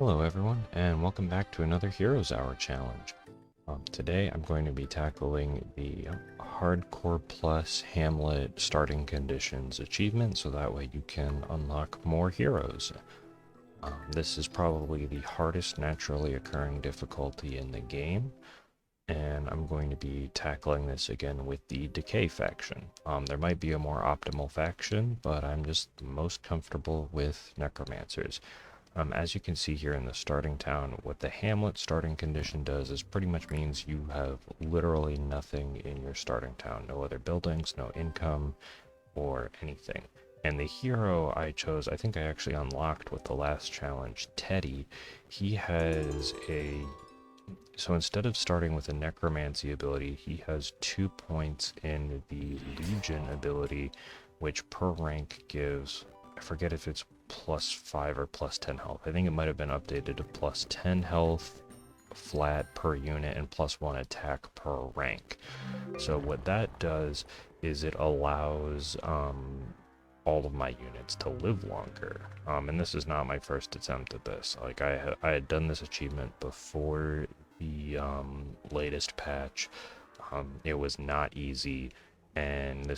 Hello everyone, and welcome back to another Heroes Hour challenge. Today I'm going to be tackling the Hardcore Plus Hamlet starting conditions achievement, so that way you can unlock more heroes. This is probably the hardest naturally occurring difficulty in the game, and I'm going to be tackling this again with the Decay faction. There might be a more optimal faction, but I'm just most comfortable with Necromancers. As you can see here in the starting town, what the Hamlet starting condition does is pretty much means you have literally nothing in your starting town. No other buildings, no income, or anything. And the hero I chose, I think I actually unlocked with the last challenge, Teddy. He has a... So instead of starting with a necromancy ability, he has 2 points in the Legion ability, which per rank gives... I forget if it's +5 or +10 health. I think it might have been updated to +10 health flat per unit and +1 attack per rank. So what that does is it allows all of my units to live longer. And this is not my first attempt at this. Like I had done this achievement before the latest patch. It was not easy, and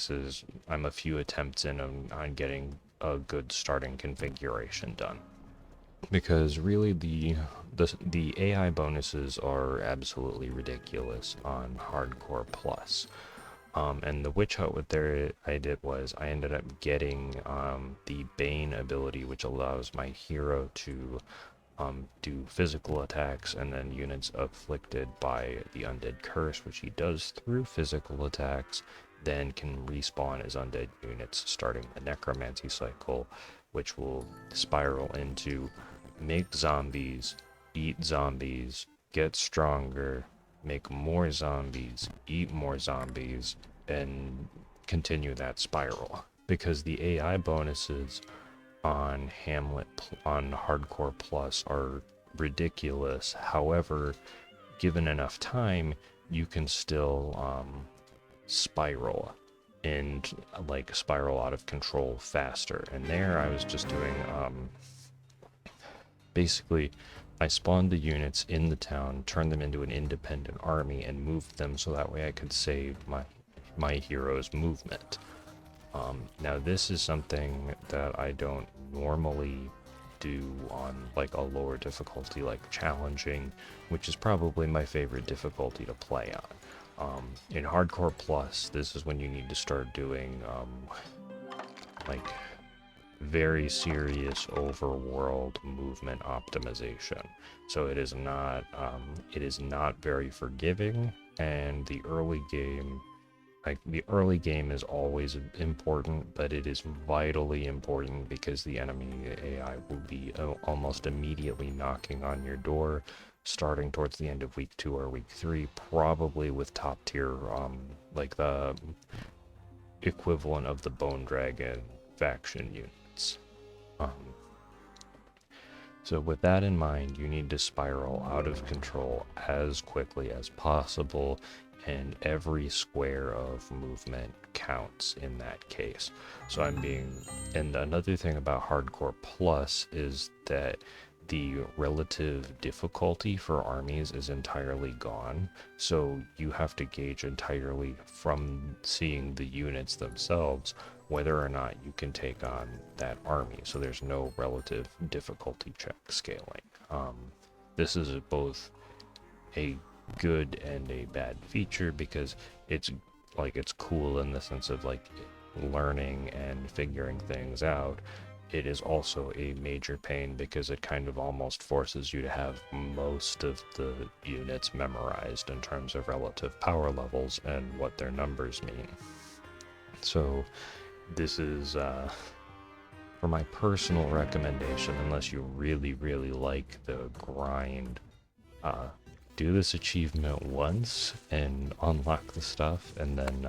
I'm a few attempts in on getting a good starting configuration done, because really the AI bonuses are absolutely ridiculous on Hardcore Plus. And the Witch Hut, I did was I ended up getting the Bane ability, which allows my hero to do physical attacks, and then units afflicted by the undead curse, which he does through physical attacks, then can respawn as undead units, starting the necromancy cycle, which will spiral into make zombies, eat zombies, get stronger, make more zombies, eat more zombies, and continue that spiral. Because the AI bonuses on on Hardcore Plus are ridiculous. However, given enough time, you can still spiral and like spiral out of control faster. And there I was just doing basically I spawned the units in the town, turned them into an independent army, and moved them so that way I could save my hero's movement. Now this is something that I don't normally do on like a lower difficulty like challenging, which is probably my favorite difficulty to play on. In Hardcore Plus, this is when you need to start doing like very serious overworld movement optimization. So it is not very forgiving, and the early game is always important, but it is vitally important because the enemy AI will be almost immediately knocking on your door, starting towards the end of week 2 or week 3, probably with top tier, like the equivalent of the Bone Dragon faction units. Um, so with that in mind, you need to spiral out of control as quickly as possible, and every square of movement counts in that case. So and another thing about Hardcore Plus is that the relative difficulty for armies is entirely gone. So you have to gauge entirely from seeing the units themselves whether or not you can take on that army. So there's no relative difficulty check scaling. This is both a good and a bad feature because it's cool in the sense of like learning and figuring things out. It is also a major pain because it kind of almost forces you to have most of the units memorized in terms of relative power levels and what their numbers mean. So this is for my personal recommendation, unless you really like the grind, do this achievement once and unlock the stuff, and then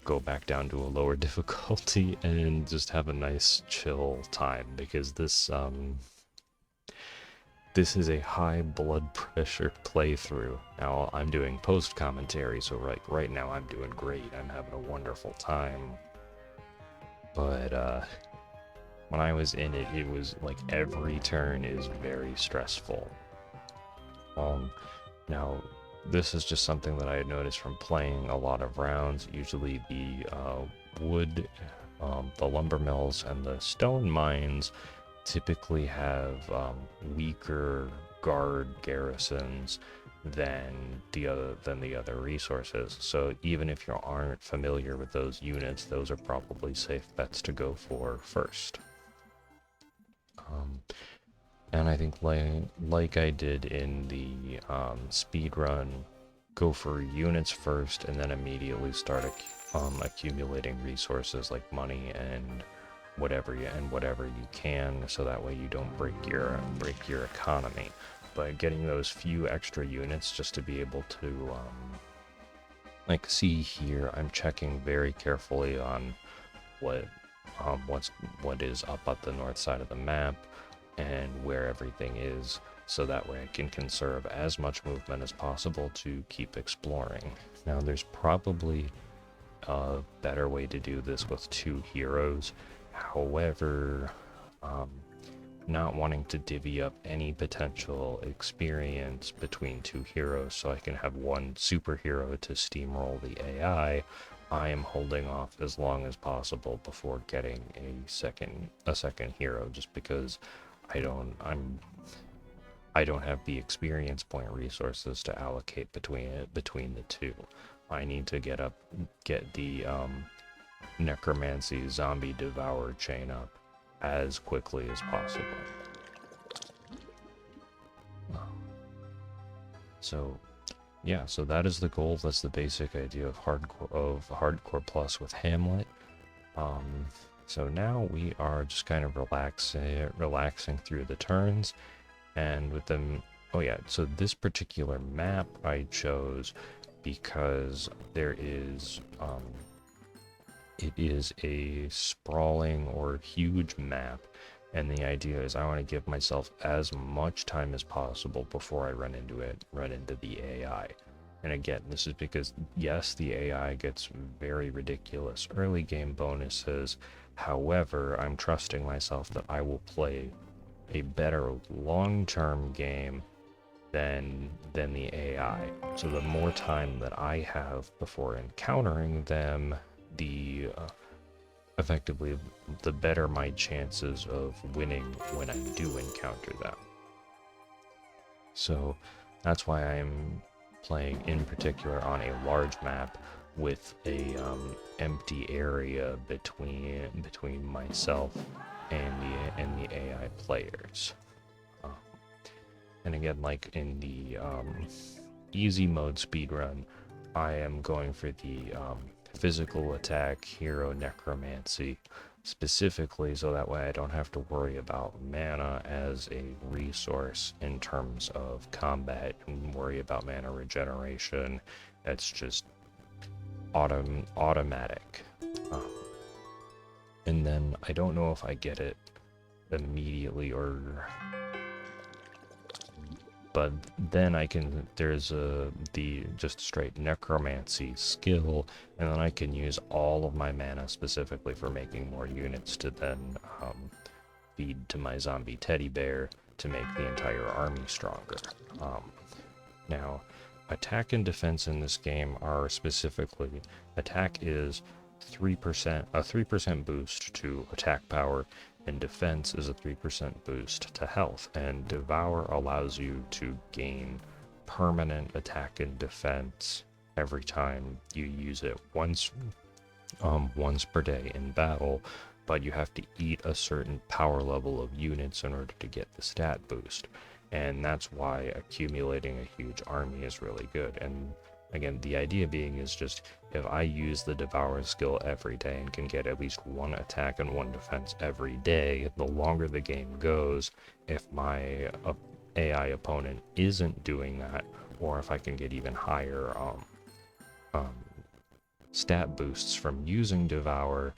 go back down to a lower difficulty and just have a nice chill time, because this is a high blood pressure playthrough. Now I'm doing post commentary, so right now I'm doing great. I'm having a wonderful time. But when I was in it, it was like every turn is very stressful. Now, this is just something that I had noticed from playing a lot of rounds. Usually the wood, the lumber mills, and the stone mines typically have weaker guard garrisons than the other resources. So even if you aren't familiar with those units, those are probably safe bets to go for first. And I think like I did in the speed run, go for units first and then immediately start accumulating resources like money and whatever you can, so that way you don't break your economy. But getting those few extra units just to be able to like, see here, I'm checking very carefully on what is up at the north side of the map and where everything is, so that way I can conserve as much movement as possible to keep exploring. Now, there's probably a better way to do this with 2 heroes. However, not wanting to divvy up any potential experience between 2 heroes so I can have one superhero to steamroll the AI, I am holding off as long as possible before getting a second hero, just because I don't have the experience point resources to allocate between the 2. I need to get the necromancy zombie devour chain up as quickly as possible. So yeah, so that is the goal. That's the basic idea of hardcore plus with Hamlet. So now we are just kind of relaxing through the turns, and with them. Oh yeah, so this particular map I chose because there is it is a sprawling or huge map, and the idea is I want to give myself as much time as possible before I run into the AI. And again, this is because, yes, the AI gets very ridiculous early game bonuses. However, I'm trusting myself that I will play a better long-term game than the AI. So the more time that I have before encountering them, the effectively the better my chances of winning when I do encounter them. So that's why I'm playing in particular on a large map with a empty area between myself and the AI players. And again, like in the easy mode speedrun, I am going for the physical attack hero necromancy specifically, so that way I don't have to worry about mana as a resource in terms of combat and worry about mana regeneration. That's just automatic. And then I don't know if I get it immediately but then I can, there's the just straight necromancy skill, and then I can use all of my mana specifically for making more units to then feed to my zombie teddy bear to make the entire army stronger. Now, attack and defense in this game are specifically, attack is 3%, a 3% boost to attack power, and defense is a 3% boost to health, and Devour allows you to gain permanent attack and defense every time you use it once per day in battle, but you have to eat a certain power level of units in order to get the stat boost, and that's why accumulating a huge army is really good. And again, the idea being is just, if I use the Devour skill every day and can get at least 1 attack and 1 defense every day, the longer the game goes, if my AI opponent isn't doing that, or if I can get even higher stat boosts from using Devour,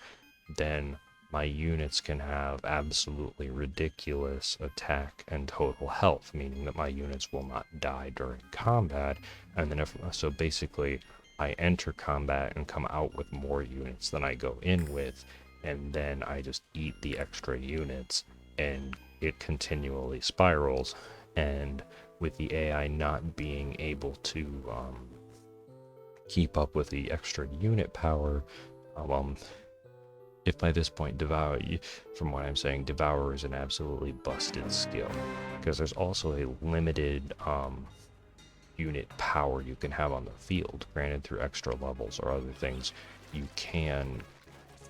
then my units can have absolutely ridiculous attack and total health, meaning that my units will not die during combat. And then so basically I enter combat and come out with more units than I go in with, and then I just eat the extra units, and it continually spirals. And with the AI not being able to keep up with the extra unit power, if by this point from what I'm saying, Devour is an absolutely busted skill, because there's also a limited unit power you can have on the field. Granted, through extra levels or other things, you can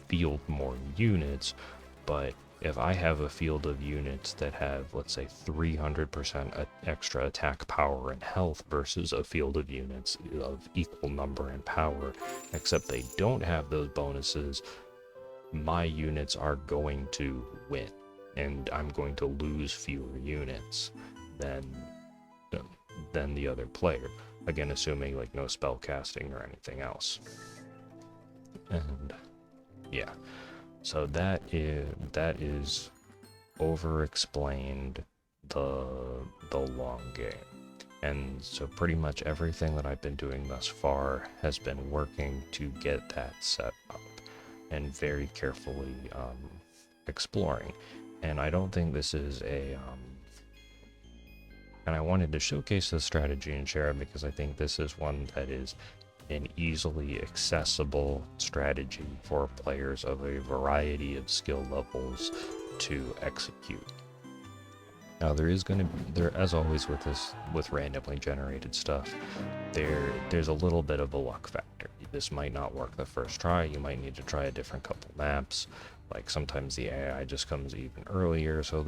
field more units, but if I have a field of units that have, let's say, 300% extra attack power and health versus a field of units of equal number and power, except they don't have those bonuses, my units are going to win, and I'm going to lose fewer units than the other player. Again, assuming like no spell casting or anything else. And yeah. So that is over-explained the long game. And so pretty much everything that I've been doing thus far has been working to get that set up and very carefully exploring. And I don't think this is and I wanted to showcase this strategy and share it because I think this is one that is an easily accessible strategy for players of a variety of skill levels to execute. Now there's as always with randomly generated stuff, there's a little bit of a luck factor. This might not work the first try. You might need to try a different couple maps. Like sometimes the AI just comes even earlier, so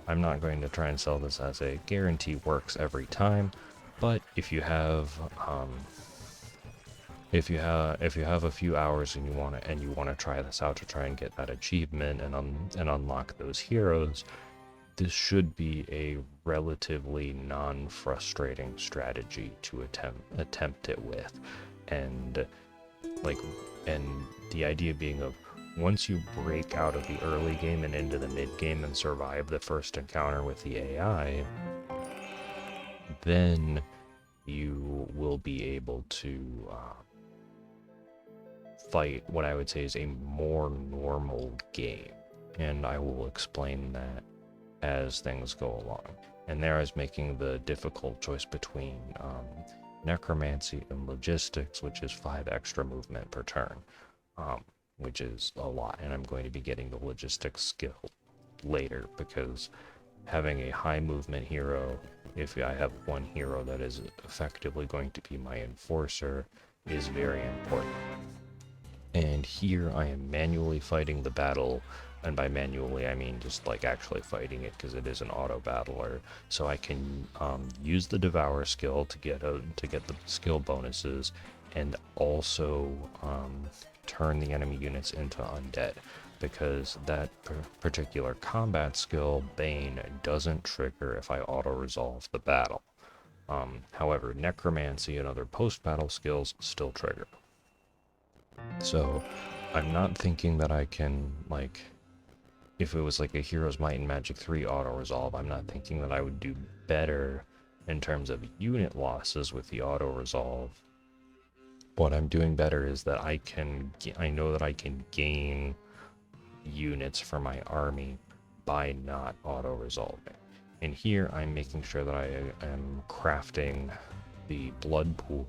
I'm not going to try and sell this as a guarantee works every time. But if you have a few hours and you want to try this out to try and get that achievement and unlock those heroes, this should be a relatively non-frustrating strategy to attempt it with. And the idea being of once you break out of the early game and into the mid game and survive the first encounter with the AI, then you will be able to fight what I would say is a more normal game, and I will explain that as things go along. And there I was making the difficult choice between necromancy and logistics, which is 5 extra movement per turn, which is a lot, and I'm going to be getting the logistics skill later because having a high movement hero, if I have one hero that is effectively going to be my enforcer, is very important. And here I am manually fighting the battle, and by manually I mean just like actually fighting it because it is an auto battler. So I can use the Devour skill to get the skill bonuses, and also turn the enemy units into undead, because that particular combat skill, Bane, doesn't trigger if I auto-resolve the battle. However, Necromancy and other post-battle skills still trigger. So I'm not thinking that I can, like, if it was like a Hero's Might and Magic 3 auto-resolve, I'm not thinking that I would do better in terms of unit losses with the auto-resolve. What I'm doing better is that I know that I can gain units for my army by not auto-resolving. And here I'm making sure that I am crafting the blood pool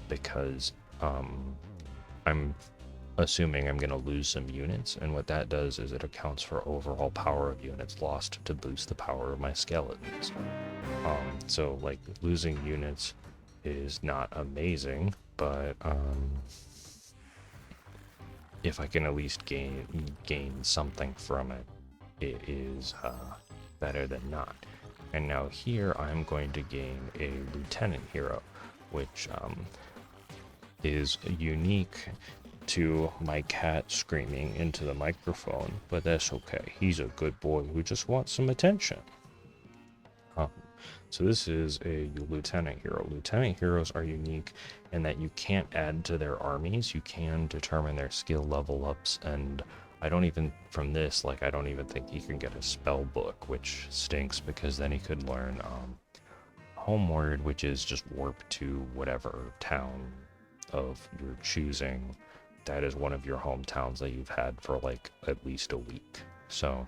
because I'm assuming I'm going to lose some units, and what that does is it accounts for overall power of units lost to boost the power of my skeletons. So like losing units is not amazing, but if I can at least gain something from it, it is better than not. And now here I'm going to gain a lieutenant hero, which is unique to my cat screaming into the microphone, but that's okay. He's a good boy who just wants some attention. So this is a lieutenant hero. Lieutenant heroes are unique in that you can't add to their armies. You can determine their skill level ups, and I don't even think he can get a spell book, which stinks because then he could learn Homeward, which is just warp to whatever town of your choosing that is one of your hometowns that you've had for like at least a week. So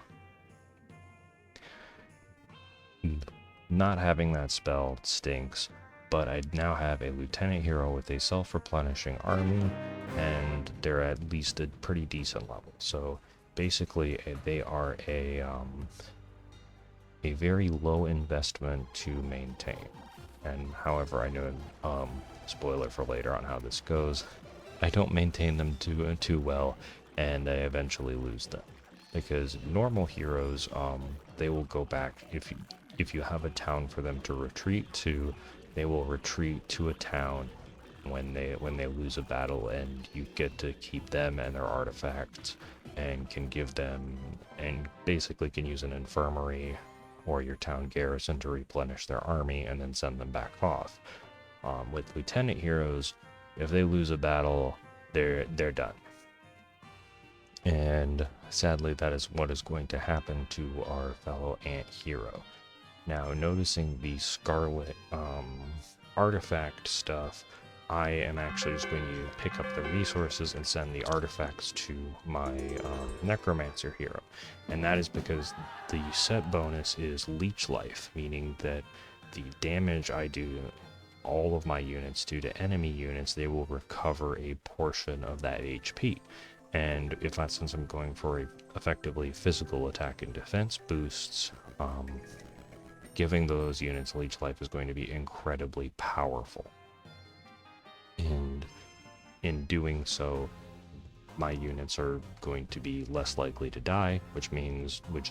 not having that spell stinks, but I now have a lieutenant hero with a self-replenishing army, and they're at least a pretty decent level. So basically they are a very low investment to maintain. And however, I know, spoiler for later on how this goes, I don't maintain them too well, and I eventually lose them. Because normal heroes, they will go back, if you have a town for them to retreat to, they will retreat to a town when they lose a battle, and you get to keep them and their artifacts, and can give them, and basically can use an infirmary or your town garrison to replenish their army and then send them back off. With lieutenant heroes, if they lose a battle, they're done. And sadly, that is what is going to happen to our fellow ant hero. Now, noticing the scarlet artifact stuff, I am actually just going to pick up the resources and send the artifacts to my necromancer hero. And that is because the set bonus is leech life, meaning that the damage I do all of my units do to enemy units, they will recover a portion of that HP. And if that, since I'm going for a effectively physical attack and defense boosts, giving those units leech life is going to be incredibly powerful. And in doing so, my units are going to be less likely to die, which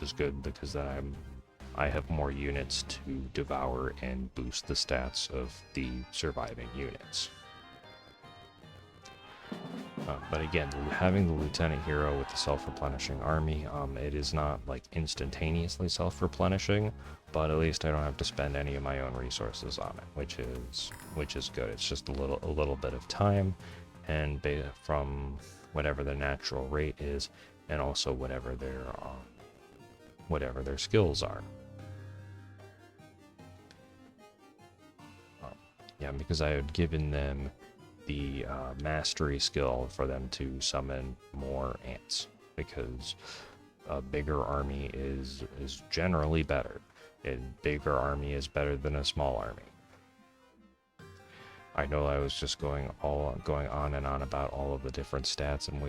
is good, because I have more units to devour and boost the stats of the surviving units. But again, having the lieutenant hero with the self-replenishing army, it is not like instantaneously self-replenishing, but at least I don't have to spend any of my own resources on it, which is good. It's just a little bit of time, and from whatever the natural rate is, and also whatever their skills are. Yeah, because I had given them the mastery skill for them to summon more ants, because a bigger army is generally better. A bigger army is better than a small army. I know I was just going on and on about all of the different stats and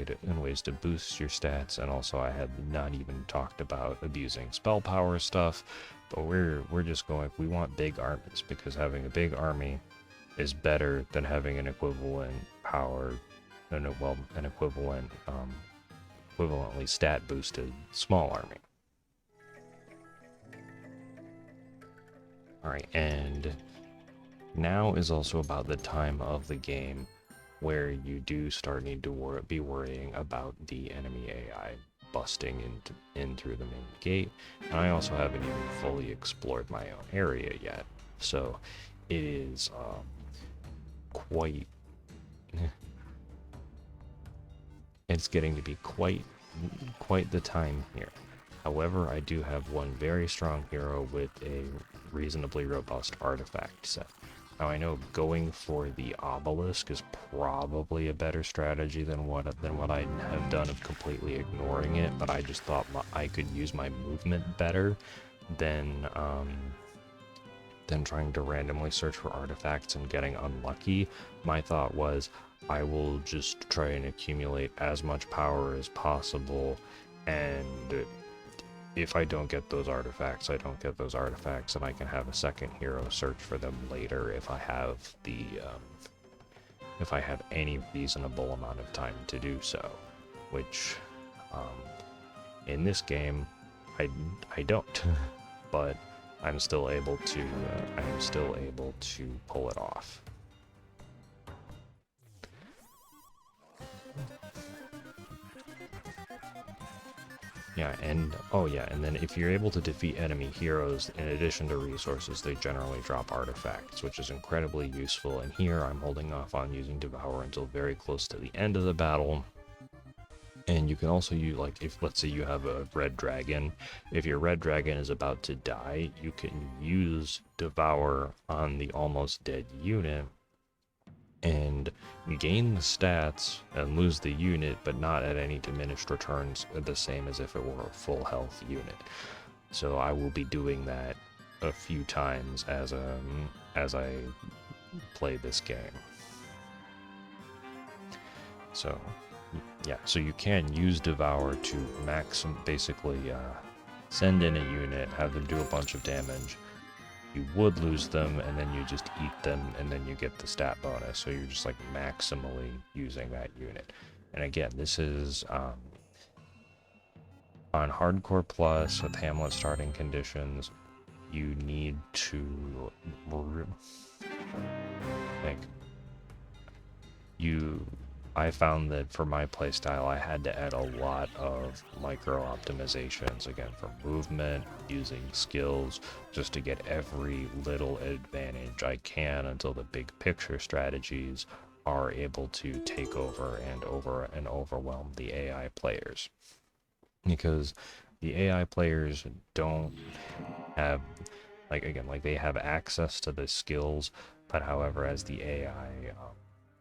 ways to boost your stats, and also I had not even talked about abusing spell power stuff, but we're just going, we want big armies, because having a big army is better than having an equivalent power, an equivalently stat boosted small army. Alright, and now is also about the time of the game where you do start need to be worrying about the enemy AI busting in through the main gate. And I also haven't even fully explored my own area yet, so it is it's getting to be quite the time here. However, I do have one very strong hero with a reasonably robust artifact set. Now, I know going for the obelisk is probably a better strategy than what I have done of completely ignoring it, but I just thought I could use my movement better than trying to randomly search for artifacts and getting unlucky. My thought was, I will just try and accumulate as much power as possible, and if I don't get those artifacts, I don't get those artifacts, and I can have a second hero search for them later if I have any reasonable amount of time to do so, which in this game I don't, but I'm still able to pull it off. Yeah, and and then if you're able to defeat enemy heroes, in addition to resources, they generally drop artifacts, which is incredibly useful. And here I'm holding off on using Devour until very close to the end of the battle. And you can also use, like, if let's say you have a red dragon, if your red dragon is about to die, you can use Devour on the almost dead unit and gain the stats and lose the unit, but not at any diminished returns, the same as if it were a full health unit. So I will be doing that a few times as I play this game. So yeah, so you can use Devour to basically send in a unit, have them do a bunch of damage. You would lose them, and then you just eat them, and then you get the stat bonus. So you're just like maximally using that unit. And again, this is on Hardcore Plus with Hamlet starting conditions. You need to I found that for my playstyle, I had to add a lot of micro optimizations, again, for movement, using skills, just to get every little advantage I can until the big picture strategies are able to take over and overwhelm the AI players. Because the AI players don't have, they have access to the skills, but however, as the AI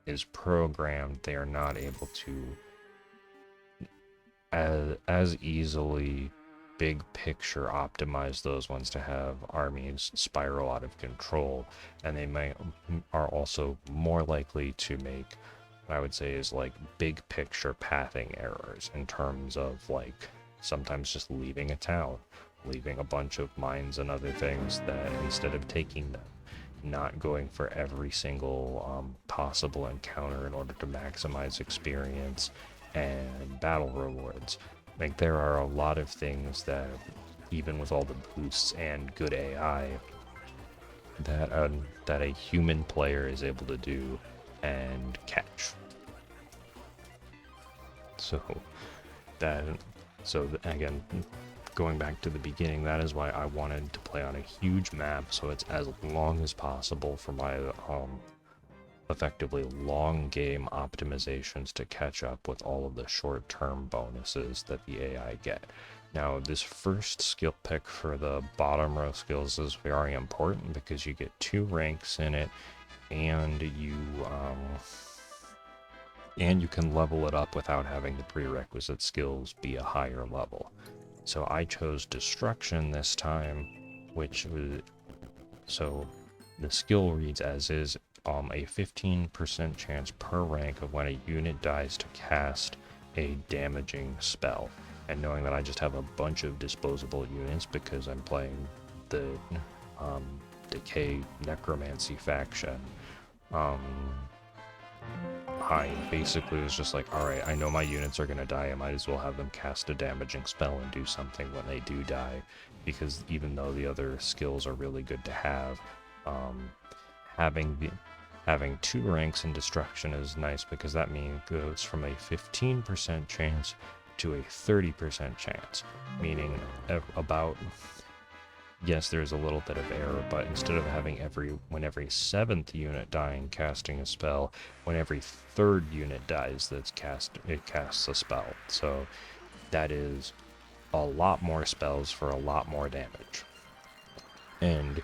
is programmed, they are not able to as easily big picture optimize those ones to have armies spiral out of control, and they are also more likely to make what I would say is like big picture pathing errors in terms of like sometimes just leaving a town, leaving a bunch of mines and other things, that instead of taking them, not going for every single possible encounter in order to maximize experience and battle rewards. Like, there are a lot of things that, even with all the boosts and good AI, that a human player is able to do and catch. So again, going back to the beginning, that is why I wanted to play on a huge map, so it's as long as possible for my effectively long game optimizations to catch up with all of the short-term bonuses that the AI get. Now, this first skill pick for the bottom row skills is very important because you get 2 ranks in it, and you can level it up without having the prerequisite skills be a higher level. So I chose Destruction this time, so the skill reads as is, a 15% chance per rank of when a unit dies to cast a damaging spell. And knowing that I just have a bunch of disposable units because I'm playing the Decay Necromancy faction, I basically was just like, alright, I know my units are going to die, I might as well have them cast a damaging spell and do something when they do die, because even though the other skills are really good to have, having 2 ranks in Destruction is nice, because that means it goes from a 15% chance to a 30% chance, meaning about... Yes, there's a little bit of error, but instead of having when every 7th unit dying casting a spell, when every 3rd unit dies it casts a spell. So that is a lot more spells for a lot more damage. And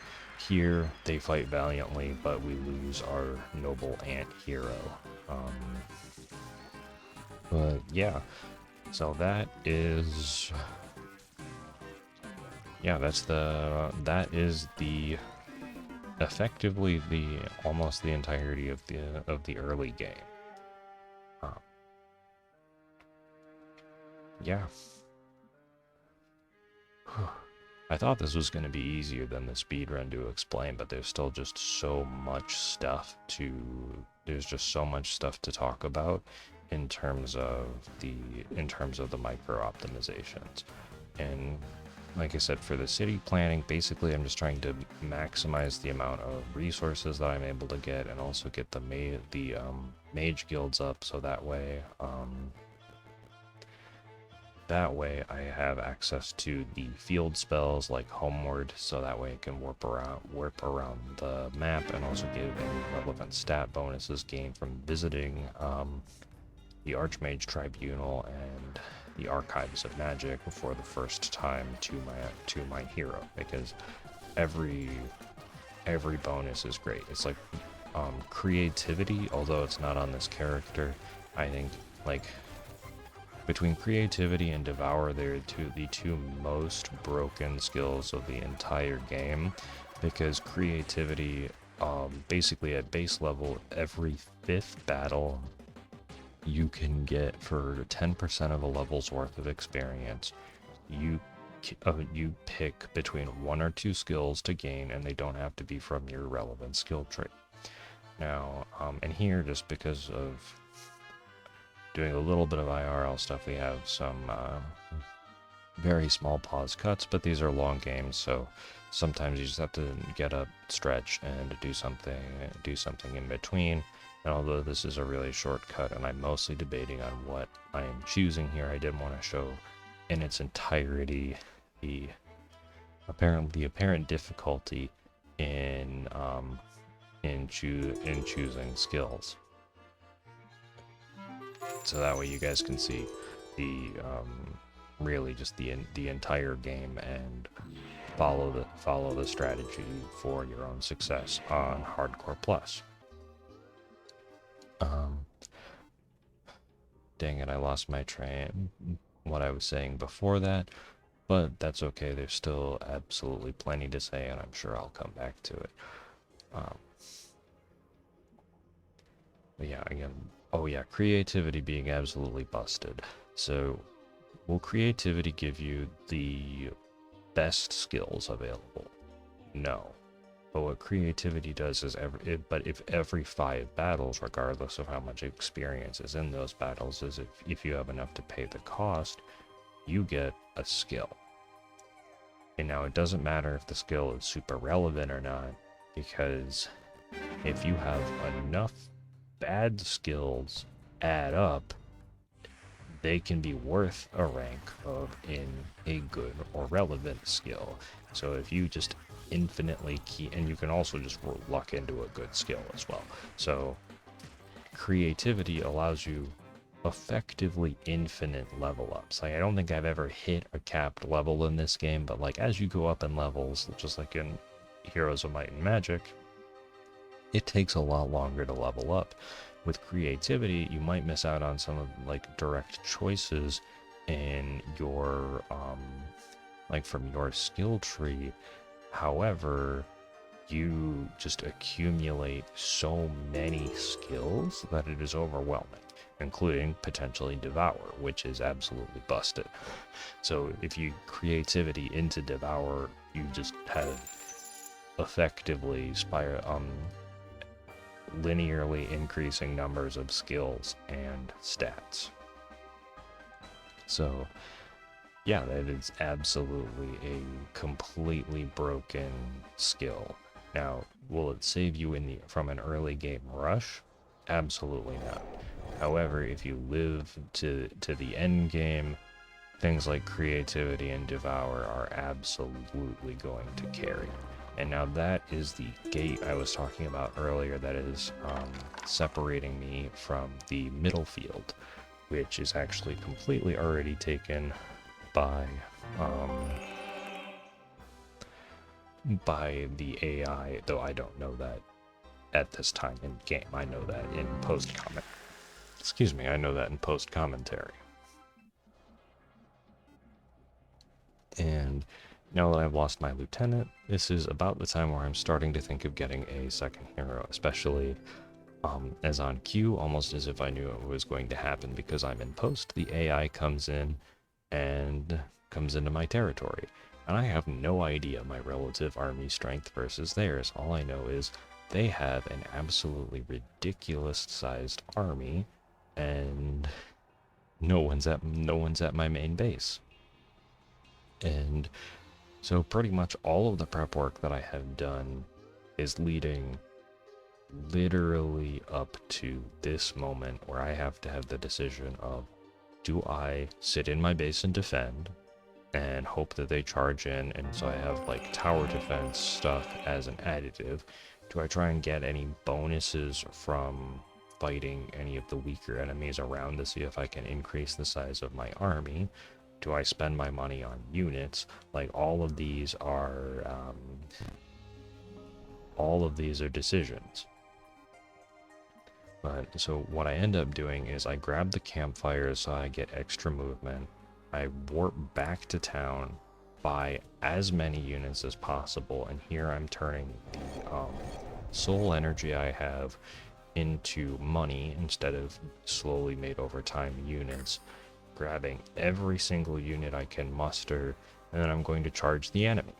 here they fight valiantly, but we lose our noble ant hero. But yeah, so that is... Yeah, that is effectively almost the entirety of the early game. Yeah. I thought this was going to be easier than the speedrun to explain, but there's still just so much stuff to talk about in terms of the micro optimizations. And like I said, for the city planning, basically I'm just trying to maximize the amount of resources that I'm able to get, and also get the mage guilds up, so that way I have access to the field spells like Homeward, so that way I can warp around the map, and also get any relevant stat bonuses gained from visiting the Archmage Tribunal and the Archives of Magic for the first time to my hero, because every bonus is great. It's like creativity, although it's not on this character, I think, like, between creativity and devour, they're the two most broken skills of the entire game, because creativity, basically at base level, every 5th battle you can get for 10% of a level's worth of experience. You pick between 1 or 2 skills to gain, and they don't have to be from your relevant skill tree. Now, and here, just because of doing a little bit of IRL stuff, we have some very small pause cuts, but these are long games, so sometimes you just have to get up, stretch, and do something in between. And although this is a really short cut, and I'm mostly debating on what I am choosing here, I did want to show in its entirety the apparent difficulty in choosing skills, so that way you guys can see the really just the entire game and follow the strategy for your own success on Hardcore Plus. Dang it, I lost my train, what I was saying before that, but that's okay. There's still absolutely plenty to say, and I'm sure I'll come back to it. But yeah, again, oh yeah, creativity being absolutely busted. So, will creativity give you the best skills available? No. But what creativity does is if every 5 battles, regardless of how much experience is in those battles, is if you have enough to pay the cost, you get a skill. And now it doesn't matter if the skill is super relevant or not, because if you have enough bad skills add up, they can be worth a rank in a good or relevant skill. So if you just infinitely and you can also just luck into a good skill as well. So creativity allows you effectively infinite level ups. Like, I don't think I've ever hit a capped level in this game, but like as you go up in levels, just like in Heroes of Might and Magic, it takes a lot longer to level up. With creativity, you might miss out on some of like direct choices in your like from your skill tree. However, you just accumulate so many skills that it is overwhelming, including potentially Devour, which is absolutely busted. So if you creativity into Devour, you just have effectively linearly increasing numbers of skills and stats. So yeah, that is absolutely a completely broken skill. Now, will it save you from an early game rush? Absolutely not. However, if you live to the end game, things like creativity and Devour are absolutely going to carry. And now that is the gate I was talking about earlier that is separating me from the middle field, which is actually completely already taken by the AI, though I don't know that at this time in game. I know that in post-comment. Excuse me, I know that in post-commentary. And now that I've lost my lieutenant, this is about the time where I'm starting to think of getting a second hero, especially as on cue, almost as if I knew it was going to happen, because I'm in post, the AI comes in and comes into my territory. And I have no idea my relative army strength versus theirs. All I know is they have an absolutely ridiculous sized army, and no one's at my main base. And so pretty much all of the prep work that I have done is leading literally up to this moment where I have to have the decision of, do I sit in my base and defend and hope that they charge in, and so I have like tower defense stuff as an additive? Do I try and get any bonuses from fighting any of the weaker enemies around to see if I can increase the size of my army? Do I spend my money on units? Like, all of these are decisions. But so what I end up doing is I grab the campfire so I get extra movement. I warp back to town, buy as many units as possible, and here I'm turning the soul energy I have into money instead of slowly made over time units, grabbing every single unit I can muster, and then I'm going to charge the enemy.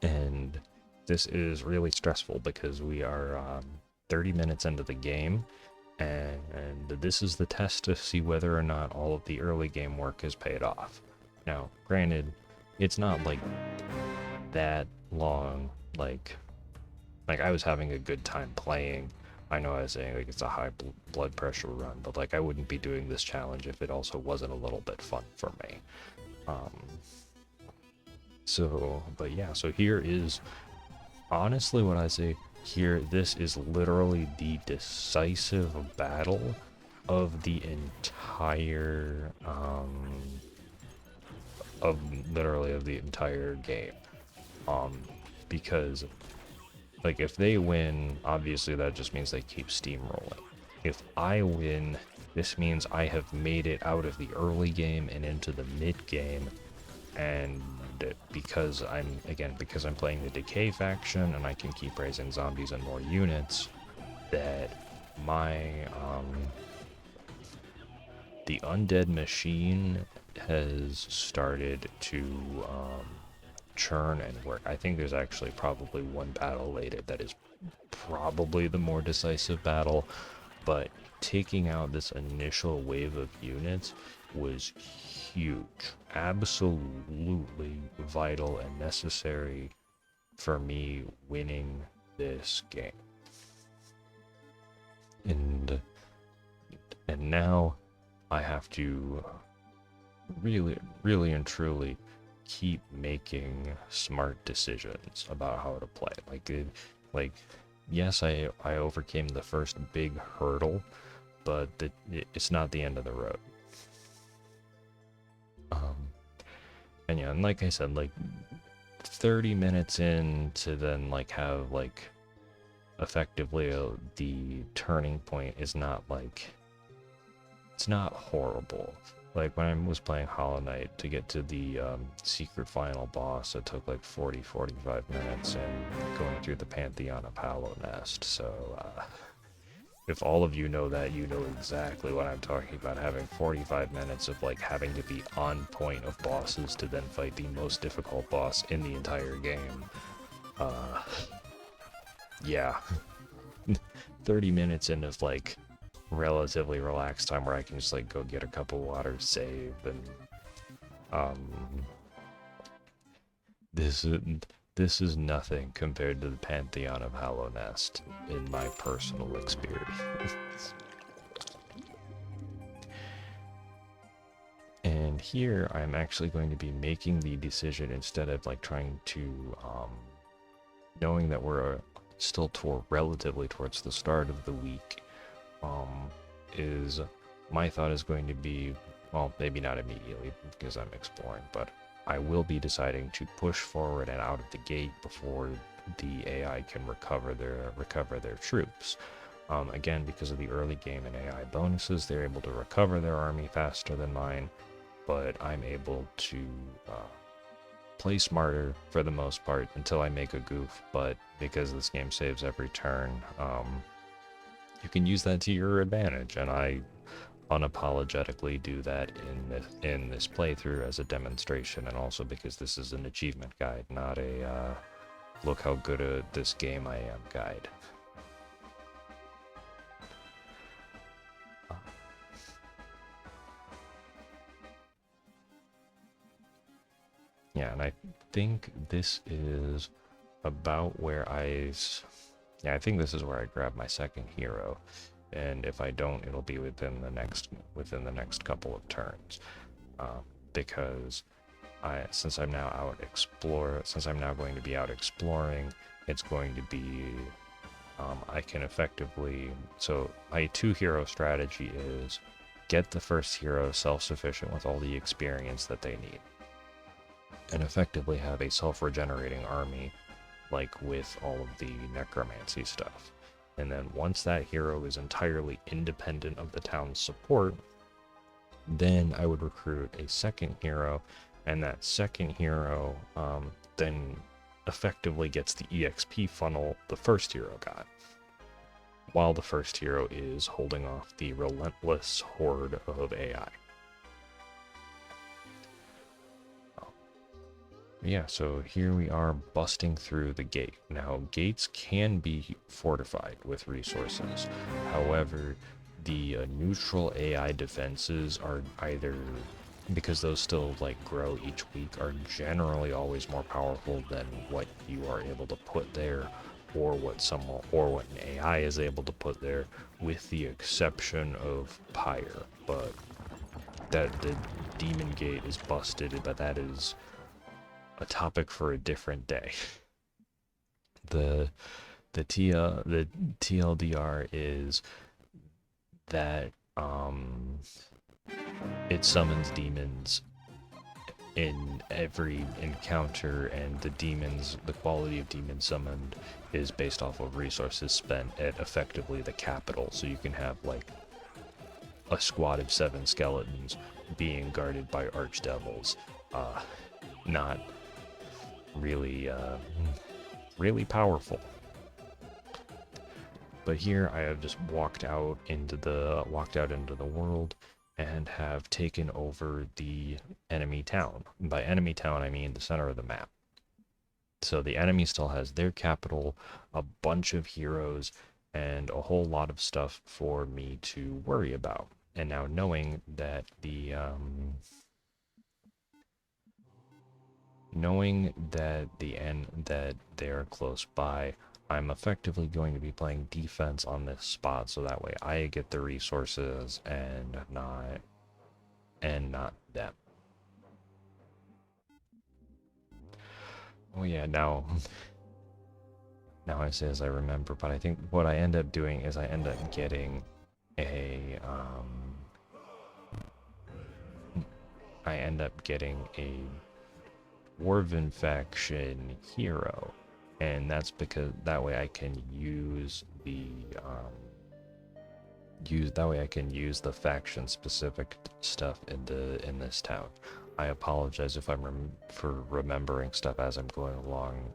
And this is really stressful because we are 30 minutes into the game, and this is the test to see whether or not all of the early game work has paid off. Now, granted, it's not like that long, like I was having a good time playing. I know I was saying like it's a high blood pressure run, but like I wouldn't be doing this challenge if it also wasn't a little bit fun for me. But yeah, so here is honestly what I say here. This is literally the decisive battle of the entire of the entire game. Because like if they win, obviously that just means they keep steamrolling. If I win, this means I have made it out of the early game and into the mid game, and because I'm playing the Decay faction and I can keep raising zombies and more units, that my the undead machine has started to churn and work. I think there's actually probably one battle later that is probably the more decisive battle, but taking out this initial wave of units was huge, absolutely vital and necessary for me winning this game. And now I have to really and truly keep making smart decisions about how to play. Yes, I overcame the first big hurdle, but it's not the end of the road. And yeah, and like I said, like 30 minutes in to then like have like effectively the turning point is not like, it's not horrible. Like when I was playing Hollow Knight to get to the secret final boss, it took like 40-45 minutes and going through the Pantheon of Hollow Nest. So if all of you know that, you know exactly what I'm talking about, having 45 minutes of like having to be on point of bosses to then fight the most difficult boss in the entire game. Yeah. 30 minutes in of like relatively relaxed time where I can just like go get a cup of water, save, and this is nothing compared to the Pantheon of Hollow Nest in my personal experience. And here I'm actually going to be making the decision, instead of like trying to knowing that we're still relatively towards the start of the week, is my thought is going to be, well, maybe not immediately because I'm exploring, but I will be deciding to push forward and out of the gate before the AI can recover their troops. Again, because of the early game and AI bonuses, they're able to recover their army faster than mine, but I'm able to play smarter for the most part until I make a goof. But because this game saves every turn, you can use that to your advantage, and I unapologetically do that in this playthrough as a demonstration, and also because this is an achievement guide, not a look how good at this game I am guide. Yeah, and I think this is about where I think this is where I grab my second hero, and if I don't, it'll be within the next couple of turns, because since I'm now going to be out exploring, it's going to be I can effectively, so my 2-hero strategy is get the first hero self-sufficient with all the experience that they need, and effectively have a self-regenerating army, like with all of the necromancy stuff. And then once that hero is entirely independent of the town's support, then I would recruit a second hero, and that second hero then effectively gets the EXP funnel the first hero got, while the first hero is holding off the relentless horde of AI. Yeah, so here we are busting through the gate. Now, gates can be fortified with resources. However, the neutral AI defenses are either, because those still like grow each week, are generally always more powerful than what you are able to put there, or what an AI is able to put there, with the exception of Pyre. But that the demon gate is busted, but that is a topic for a different day. The TLDR is that it summons demons in every encounter, and the quality of demons summoned is based off of resources spent at effectively the capital. So you can have like a squad of 7 skeletons being guarded by archdevils. Not really really powerful. But here I have just walked out into the world and have taken over the enemy town. By enemy town, I mean the center of the map. So the enemy still has their capital, a bunch of heroes, and a whole lot of stuff for me to worry about. And now knowing that that they're close by, I'm effectively going to be playing defense on this spot, so that way I get the resources and not them. Oh yeah, now I say as I remember, but I think what I end up doing is I end up getting a Dwarven faction hero, and that's because that way I can use the faction specific stuff in this town. I apologize if I'm for remembering stuff as I'm going along.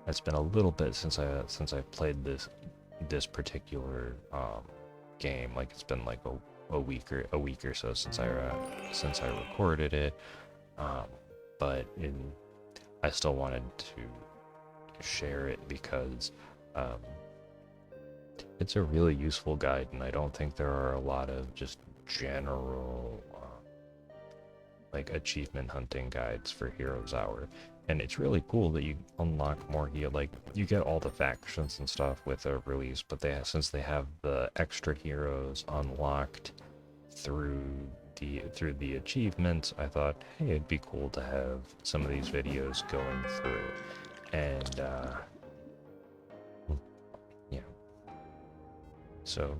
It's been a little bit since I played this particular game. Like it's been like a week or so since I recorded it. But I still wanted to share it because it's a really useful guide, and I don't think there are a lot of just general like achievement hunting guides for Heroes Hour. And it's really cool that you unlock more here. Like you get all the factions and stuff with a release, but since they have the extra heroes unlocked through the achievements, I thought, hey, it'd be cool to have some of these videos going through. And yeah, so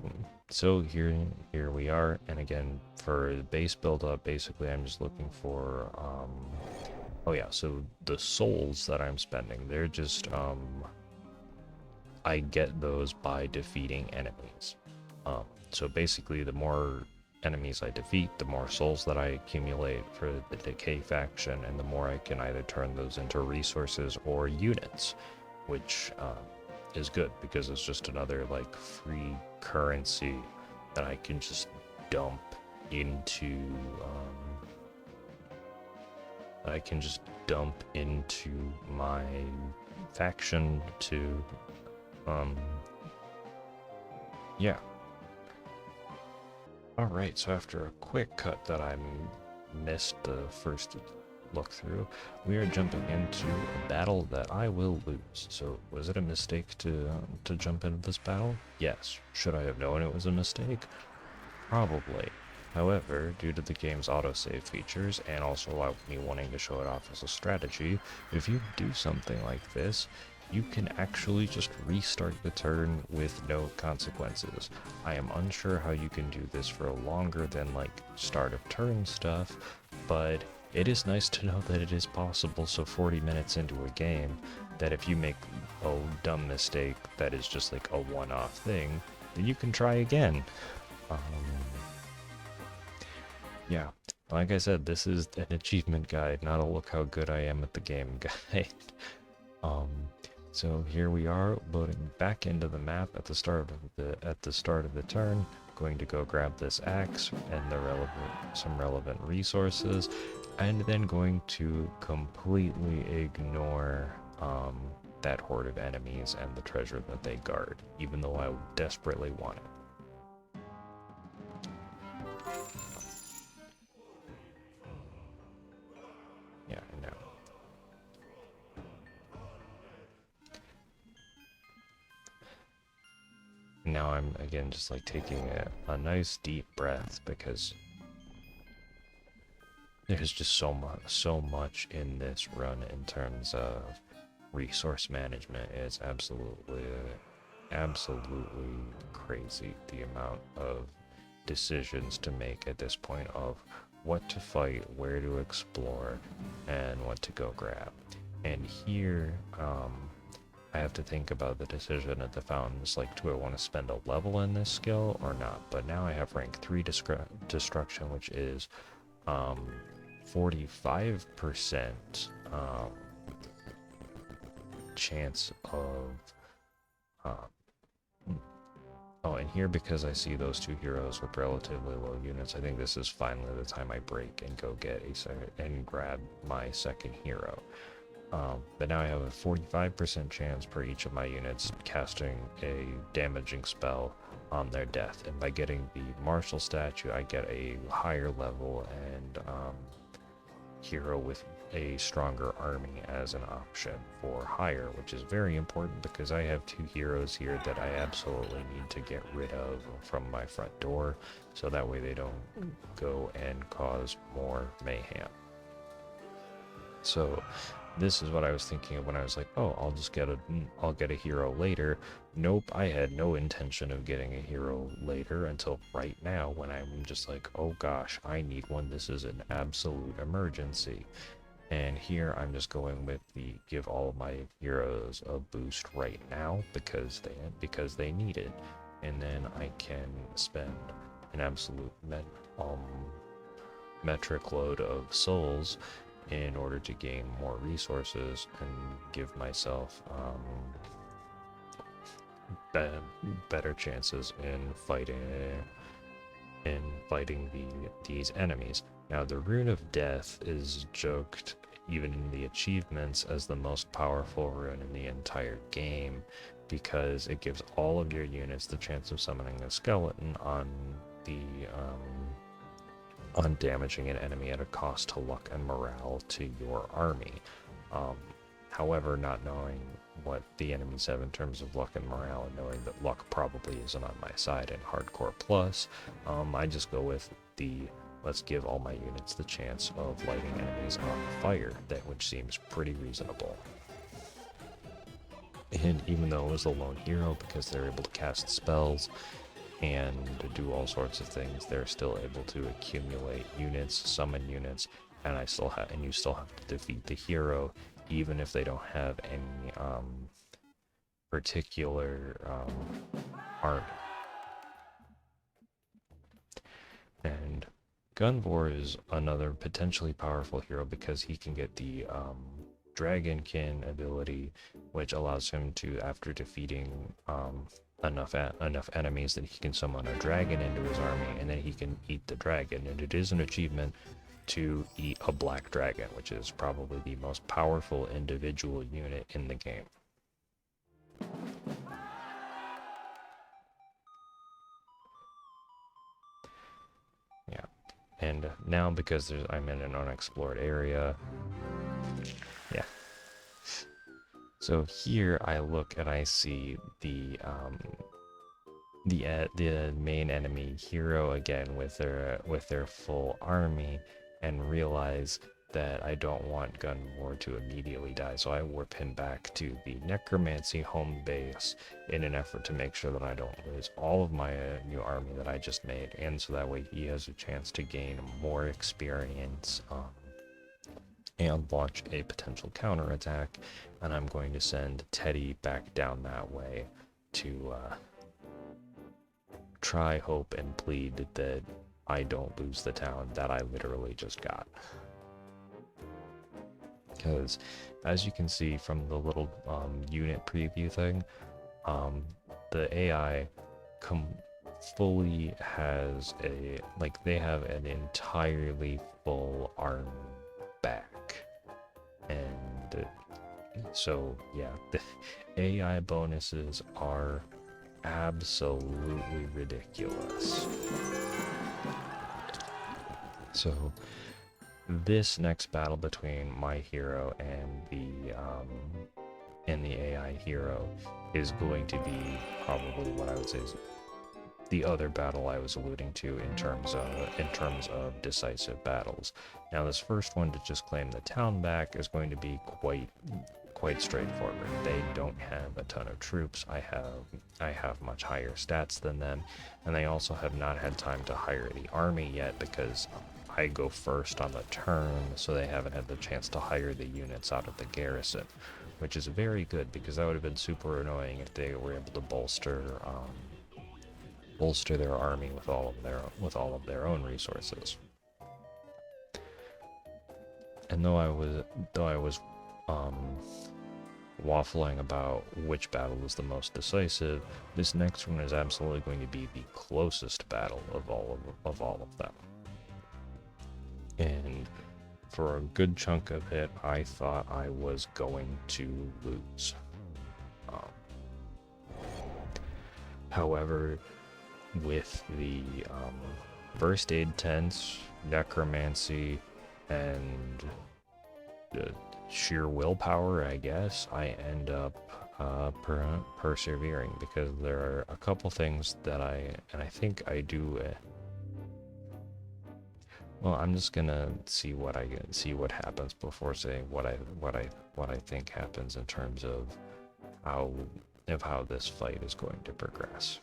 here we are. And again, for the base build up, basically I'm just looking for oh yeah, so the souls that I'm spending, they're just I get those by defeating enemies. So basically the more enemies I defeat, the more souls that I accumulate for the decay faction, and the more I can either turn those into resources or units, which is good because it's just another like free currency that I can just dump into my faction to yeah. Alright, so after a quick cut that I missed the first look through, we are jumping into a battle that I will lose. So, was it a mistake to jump into this battle? Yes. Should I have known it was a mistake? Probably. However, due to the game's autosave features, and also me wanting to show it off as a strategy, if you do something like this, you can actually just restart the turn with no consequences. I am unsure how you can do this for longer than like start of turn stuff, but it is nice to know that it is possible. So 40 minutes into a game, that if you make a dumb mistake that is just like a one-off thing, then you can try again. Um, yeah, like I said, this is an achievement guide, not a look how good I am at the game guide. um, so here we are, loading back into the map at the start of the turn. Going to go grab this axe and some relevant resources, and then going to completely ignore that horde of enemies and the treasure that they guard, even though I desperately want it. Yeah, I know. Now I'm again just like taking a nice deep breath, because there's just so much in this run in terms of resource management. It's absolutely crazy the amount of decisions to make at this point of what to fight, where to explore, and what to go grab. And here, I have to think about the decision at the fountains, like, do I want to spend a level in this skill or not? But now I have rank 3 destruction, which is 45% chance of oh, and here, because I see those two heroes with relatively low units, I think this is finally the time I break and go get and grab my second hero. But now I have a 45% chance per each of my units casting a damaging spell on their death, and by getting the martial statue, I get a higher level and hero with a stronger army as an option for hire, which is very important because I have two heroes here that I absolutely need to get rid of from my front door, so that way they don't go and cause more mayhem. So this is what I was thinking of when I was like, oh, I'll get a hero later. Nope, I had no intention of getting a hero later until right now, when I'm just like, oh gosh, I need one. This is an absolute emergency. And here I'm just going with the give all of my heroes a boost right now because they need it. And then I can spend an absolute metric load of souls in order to gain more resources and give myself better chances in fighting these enemies. Now, the Rune of Death is joked even in the achievements as the most powerful rune in the entire game, because it gives all of your units the chance of summoning a skeleton on damaging an enemy at a cost to luck and morale to your army. However, not knowing what the enemies have in terms of luck and morale, and knowing that luck probably isn't on my side in Hardcore Plus, I just go with the let's give all my units the chance of lighting enemies on fire, which seems pretty reasonable. And even though it was a lone hero, because they're able to cast spells and do all sorts of things, they're still able to accumulate units, summon units, and you still have to defeat the hero, even if they don't have any particular army. And Gunvor is another potentially powerful hero because he can get the Dragonkin ability, which allows him to, after defeating enough enemies, that he can summon a dragon into his army, and then he can eat the dragon. And it is an achievement to eat a black dragon, which is probably the most powerful individual unit in the game. Yeah, and now because I'm in an unexplored area, yeah. So here I look and I see the main enemy hero again with their full army, and realize that I don't want Gunvor to immediately die, so I warp him back to the Necromancy home base in an effort to make sure that I don't lose all of my new army that I just made, and so that way he has a chance to gain more experience and launch a potential counterattack, and I'm going to send Teddy back down that way to try, hope, and plead that I don't lose the town that I literally just got. Because, as you can see from the little unit preview thing, the AI fully has they have an entirely full army back. And so, yeah, the AI bonuses are absolutely ridiculous. So, this next battle between my hero and the AI hero is going to be probably what I would say is the other battle I was alluding to in terms of decisive battles. Now, this first one to just claim the town back is going to be quite straightforward. They don't have a ton of troops. I have much higher stats than them, and they also have not had time to hire the army yet because I go first on the turn, so they haven't had the chance to hire the units out of the garrison, which is very good because that would have been super annoying if they were able to bolster their army with all of their own resources. And though I was waffling about which battle was the most decisive, this next one is absolutely going to be the closest battle of all of them. And for a good chunk of it, I thought I was going to lose. However, with the first aid tents, necromancy, and sheer willpower, I guess, I end up persevering because there are a couple things that I think I do. Well, I'm just gonna see what happens before saying what I think happens in terms of how this fight is going to progress.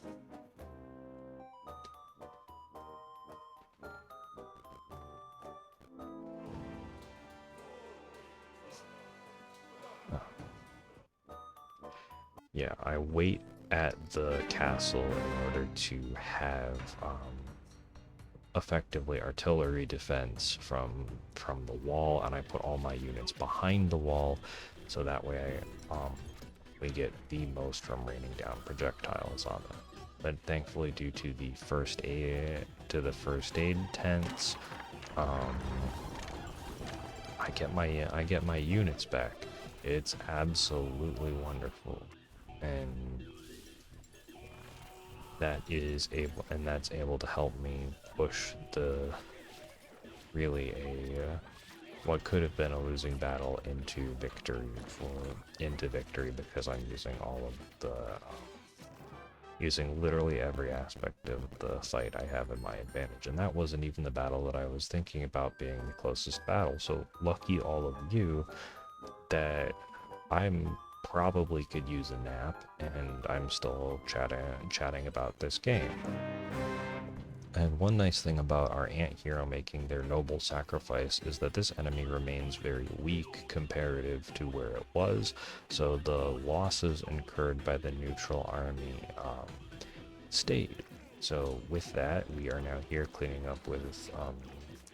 Yeah, I wait at the castle in order to have effectively artillery defense from the wall, and I put all my units behind the wall, so that way we get the most from raining down projectiles on them. But thankfully, due to the first aid tents, I get my units back. It's absolutely wonderful, and that's able to help me push what could have been a losing battle into victory because I'm using literally every aspect of the fight I have in my advantage. And that wasn't even the battle that I was thinking about being the closest battle. So lucky all of you that I'm probably could use a nap and I'm still chatting about this game. And one nice thing about our ant-hero making their noble sacrifice is that this enemy remains very weak comparative to where it was, so the losses incurred by the neutral army stayed. So with that, we are now here cleaning up with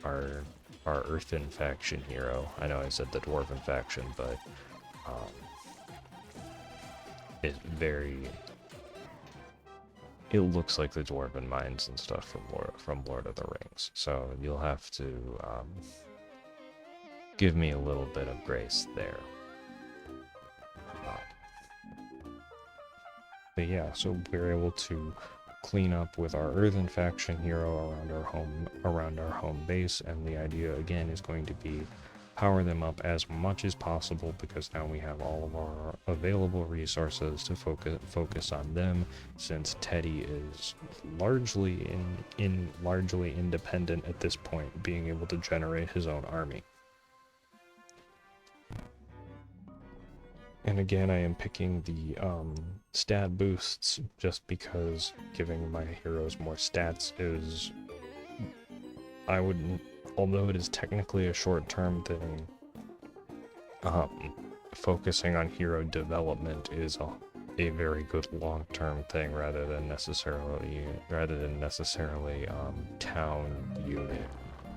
our earthen faction hero. I know I said the dwarven faction, but it looks like the dwarven mines and stuff from Lord of the Rings. So you'll have to give me a little bit of grace there. But yeah, so we're able to clean up with our earthen faction hero around our home base, and the idea again is going to be power them up as much as possible because now we have all of our available resources to focus on them, since Teddy is largely independent at this point, being able to generate his own army. And again, I am picking the stat boosts just because giving my heroes more stats is, although it is technically a short-term thing, um, focusing on hero development is a very good long-term thing rather than necessarily town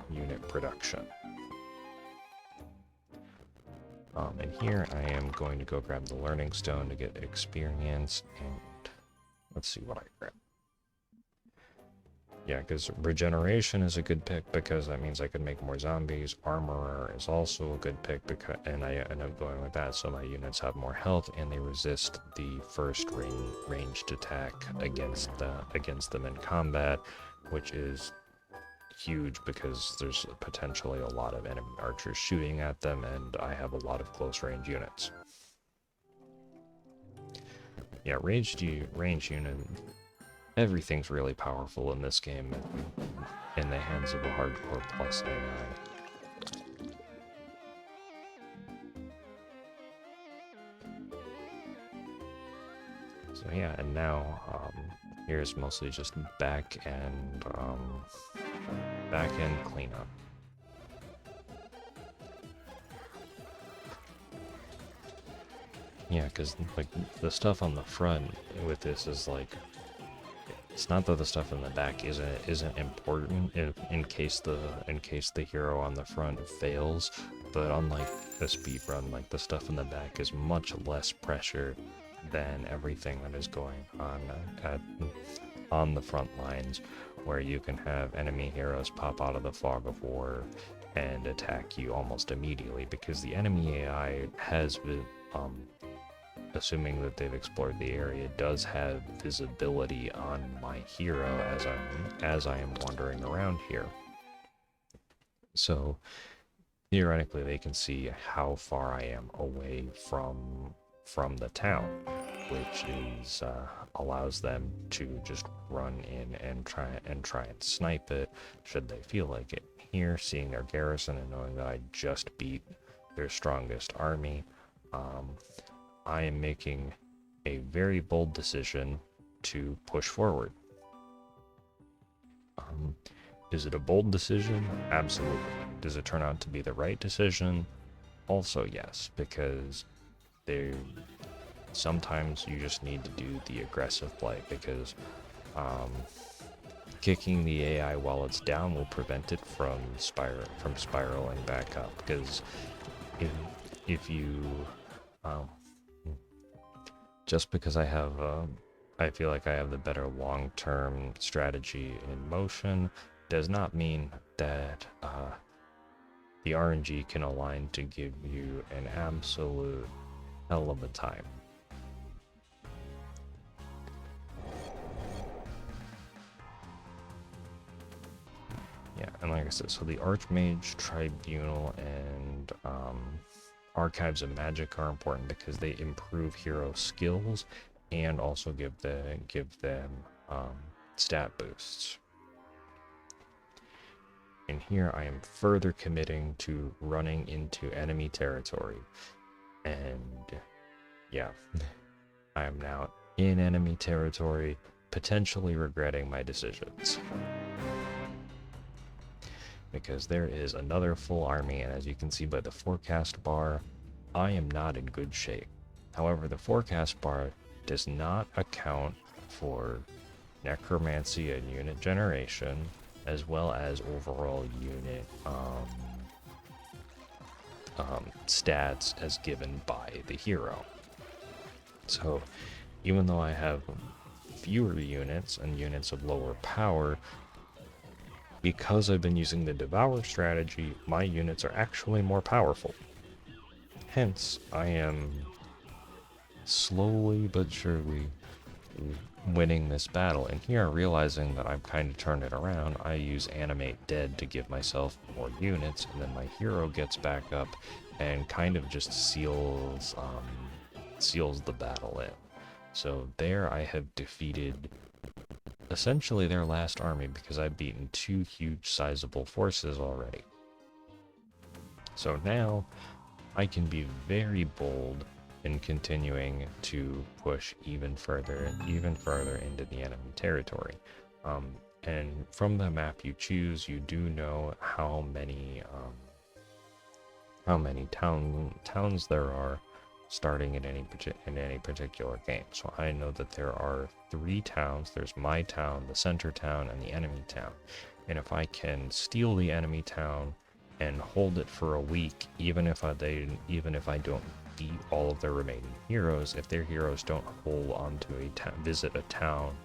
unit production. And here I am going to go grab the learning stone to get experience, and let's see what I grab. Yeah, because regeneration is a good pick because that means I could make more zombies. Armorer is also a good pick because, and I end up going with that, so my units have more health and they resist the first ranged attack against them in combat, which is huge because there's potentially a lot of enemy archers shooting at them, and I have a lot of close range units. Yeah, ranged unit. Everything's really powerful in this game in the hands of a hardcore plus AI. So yeah, and now here's mostly just back end cleanup. Yeah, because like the stuff on the front with this is like, it's not that the stuff in the back isn't important in case the hero on the front fails, but unlike a speed run, like the stuff in the back is much less pressure than everything that is going on the front lines, where you can have enemy heroes pop out of the fog of war and attack you almost immediately, because the enemy AI has assuming that they've explored the area, does have visibility on my hero as I am wandering around here. So theoretically they can see how far I am away from the town, which is allows them to just run in and try and snipe it should they feel like it. Here, seeing their garrison and knowing that I just beat their strongest army, I am making a very bold decision to push forward. Is it a bold decision? Absolutely. Does it turn out to be the right decision? Also yes, because sometimes you just need to do the aggressive play, because kicking the AI while it's down will prevent it from spiraling back up. Because if you just because I feel like I have the better long-term strategy in motion does not mean that the RNG can align to give you an absolute hell of a time. Yeah, and like I said, so the Archmage, Tribunal, and Archives of Magic are important because they improve hero skills and also give them stat boosts. And here I am further committing to running into enemy territory, and yeah, I am now in enemy territory, potentially regretting my decisions, because there is another full army, and as you can see by the forecast bar, I am not in good shape. However, the forecast bar does not account for necromancy and unit generation, as well as overall unit stats as given by the hero. So even though I have fewer units and units of lower power, because I've been using the Devour strategy, my units are actually more powerful. Hence, I am slowly but surely winning this battle. And here, realizing that I've kind of turned it around, I use Animate Dead to give myself more units, and then my hero gets back up and kind of just seals the battle in. So there I have defeated essentially their last army, because I've beaten 2 huge sizable forces already. So now I can be very bold in continuing to push even further into the enemy territory. And from the map you choose, you do know how many how many towns there are starting in any particular game. So I know that there are 3 towns. There's my town, the center town, and the enemy town. And if I can steal the enemy town and hold it for a week, even if I don't beat all of their remaining heroes, if their heroes don't hold onto visit a town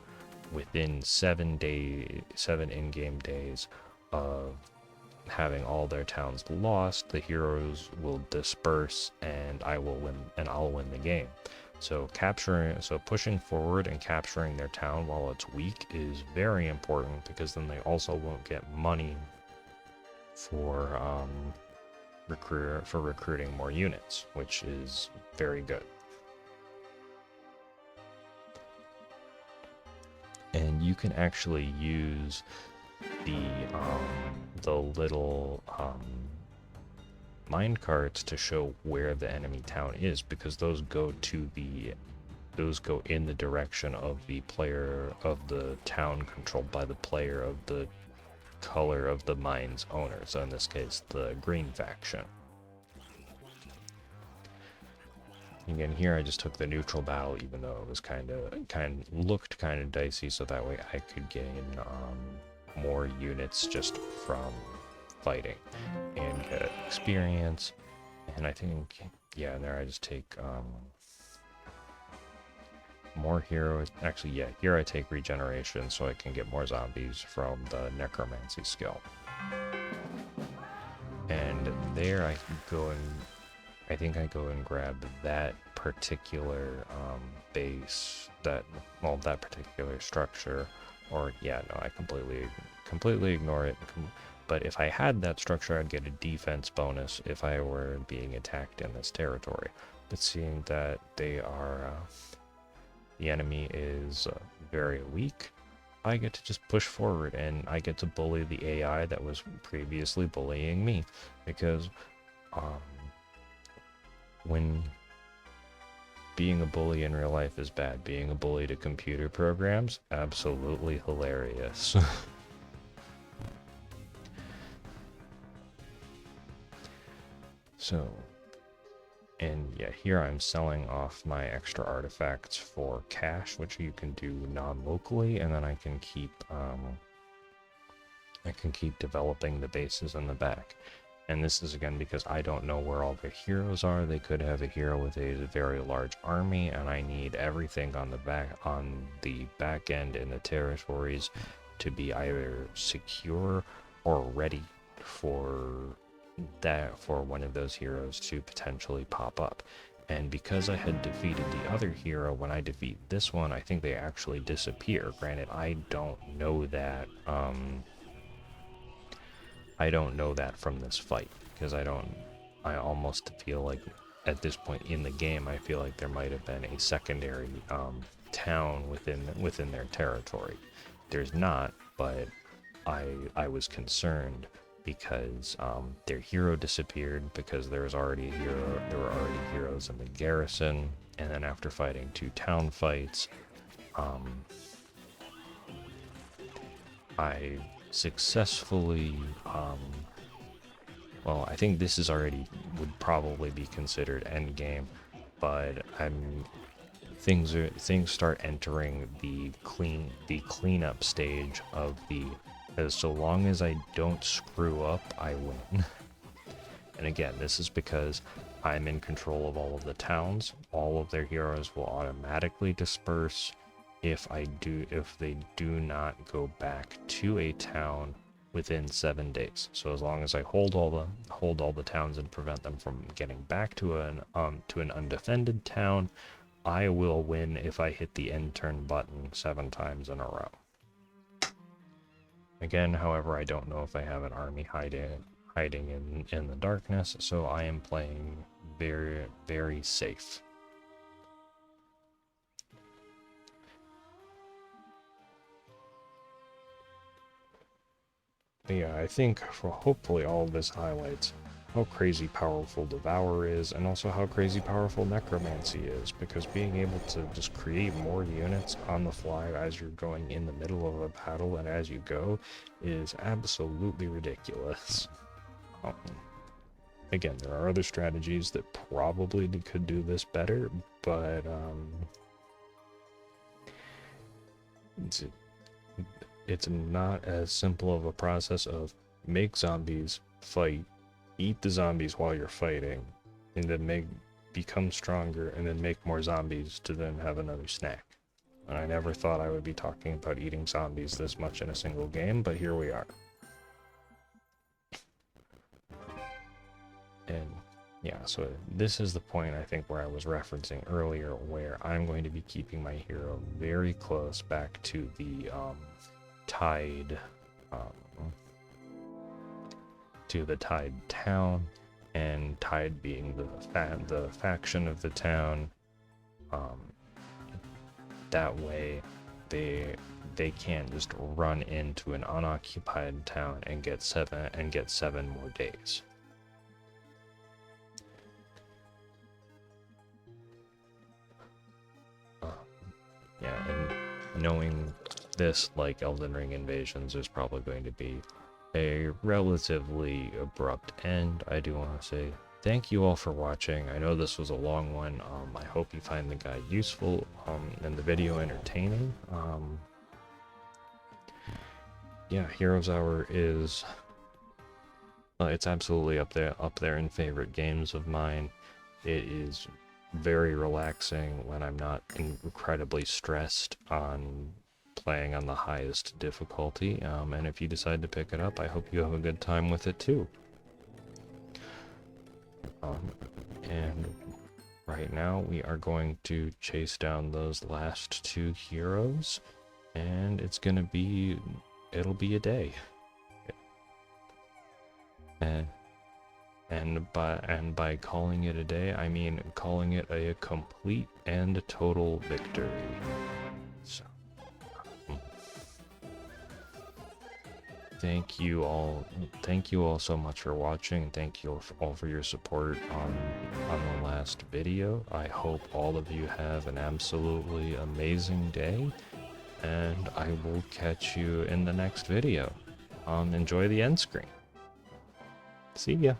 within 7 in-game days of having all their towns lost, the heroes will disperse and I'll win the game. So pushing forward and capturing their town while it's weak is very important, because then they also won't get money for recruiting more units, which is very good. And you can actually use the little mine carts to show where the enemy town is, because those go in the direction of the player of the town controlled by the player of the color of the mine's owner. So in this case, the green faction. Again, here I just took the neutral battle, even though it was looked kind of dicey, so that way I could gain more units just from fighting and get experience. And I think, yeah, there I just take more heroes. Actually, yeah, here I take regeneration so I can get more zombies from the necromancy skill. And there I go and I think I go and grab that particular base, that particular structure. Or yeah, no, I completely ignore it. But if I had that structure, I'd get a defense bonus if I were being attacked in this territory. But seeing that they are, the enemy is very weak, I get to just push forward, and I get to bully the AI that was previously bullying me, because when being a bully in real life is bad, being a bully to computer programs, absolutely hilarious. So, and yeah, here I'm selling off my extra artifacts for cash, which you can do non-locally, and then I can keep developing the bases in the back. And this is again because I don't know where all their heroes are. They could have a hero with a very large army, and I need everything on the back end in the territories to be either secure or ready for one of those heroes to potentially pop up. And because I had defeated the other hero, when I defeat this one, I think they actually disappear. Granted, I don't know that from this fight, because I almost feel like at this point in the game, I feel like there might have been a secondary town within their territory. There's not, but I was concerned because their hero disappeared, because there were already heroes in the garrison, and then after fighting 2 town fights, I successfully well, I think this would probably be considered endgame, but things start entering the cleanup stage of so long as I don't screw up, I win. And again, this is because I'm in control of all of the towns. All of their heroes will automatically disperse if they do not go back to a town within 7 days. So as long as I hold all the towns and prevent them from getting back to an undefended town, I will win if I hit the end turn button 7 times in a row. Again, however, I don't know if I have an army hiding in the darkness, so I am playing very, very safe. But yeah, I think hopefully all of this highlights how crazy powerful Devour is, and also how crazy powerful Necromancy is, because being able to just create more units on the fly as you're going in the middle of a battle and as you go is absolutely ridiculous. again, there are other strategies that probably could do this better, but it's not as simple of a process of make zombies, fight, eat the zombies while you're fighting, and then become stronger, and then make more zombies to then have another snack. And I never thought I would be talking about eating zombies this much in a single game, but here we are. And yeah, so this is the point I think where I was referencing earlier, where I'm going to be keeping my hero very close back to the Tide, Tide town, and Tide being the faction of the town. That way, they can't just run into an unoccupied town and get 7 more days. Yeah, and knowing this, like Elden Ring Invasions, is probably going to be a relatively abrupt end. I do want to say thank you all for watching. I know this was a long one. I hope you find the guide useful and the video entertaining. Yeah, Heroes Hour is it's absolutely up there in favorite games of mine. It is very relaxing when I'm not incredibly stressed on playing on the highest difficulty, and if you decide to pick it up, I hope you have a good time with it too. And right now we are going to chase down those last 2 heroes, and it'll be a day. And by calling it a day, I mean calling it a complete and total victory. So, thank you all so much for watching, and thank you all for your support on the last video. I hope all of you have an absolutely amazing day, and I will catch you in the next video. Enjoy the end screen. See ya.